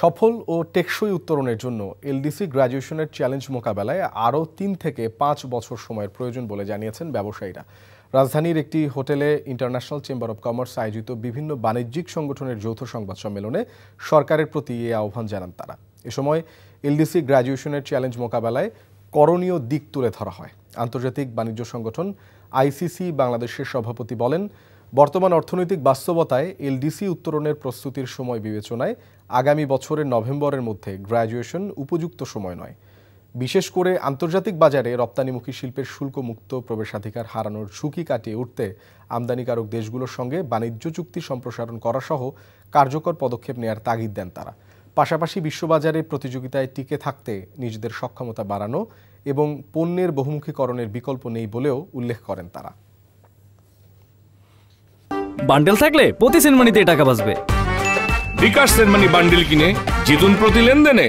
সফল ও টেকসই উত্তরণের জন্য এলডিসি গ্র্যাজুয়েশনের চ্যালেঞ্জ মোকাবেলায় আরও 3 থেকে 5 বছর সময়ের প্রয়োজন বলে জানিয়েছেন ব্যবসায়ীরা। রাজধানীর একটি হোটেলে ইন্টারন্যাশনাল চেম্বার অব কমার্স আয়োজিত বিভিন্ন বাণিজ্যিক সংগঠনের যৌথ সংবাদ সম্মেলনে সরকারের প্রতি এই আহ্বান জানান তারা। এ সময় এলডিসি গ্র্যাজুয়েশনের চ্যালেঞ্জ মোকাবেলায় করণীয় দিক তুলে ধরা হয়। আন্তর্জাতিক বাণিজ্য সংগঠন আইসিসি বাংলাদেশের সভাপতি বলেন, বর্তমান অর্থনৈতিক বাস্তবতায় এলডিসি উত্তরণের প্রস্তুতির সময় বিবেচনায় আগামী বছরের নভেম্বরের মধ্যে গ্র্যাজুয়েশন উপযুক্ত সময় নয়। বিশেষ করে আন্তর্জাতিক বাজারে রপ্তানিমুখী শিল্পের শুল্কমুক্ত প্রবেশাধিকার হারানোর ঝুঁকি কাটিয়ে উঠতে আমদানিকারক দেশগুলোর সঙ্গে বাণিজ্য চুক্তি সম্প্রসারণ করাসহ কার্যকর পদক্ষেপ নেয়ার তাগিদ দেন তারা। পাশাপাশি বিশ্ববাজারে প্রতিযোগিতায় টিকে থাকতে নিজেদের সক্ষমতা বাড়ানো এবং পণ্যের বহুমুখীকরণের বিকল্প নেই বলেও উল্লেখ করেন তারা। বান্ডেল থাকলে প্রতি সেনমানিতে টাকা বাঁচবে। বিকাশ সেনমানি বান্ডেল কিনে জিতুন প্রতি লেনদেনে।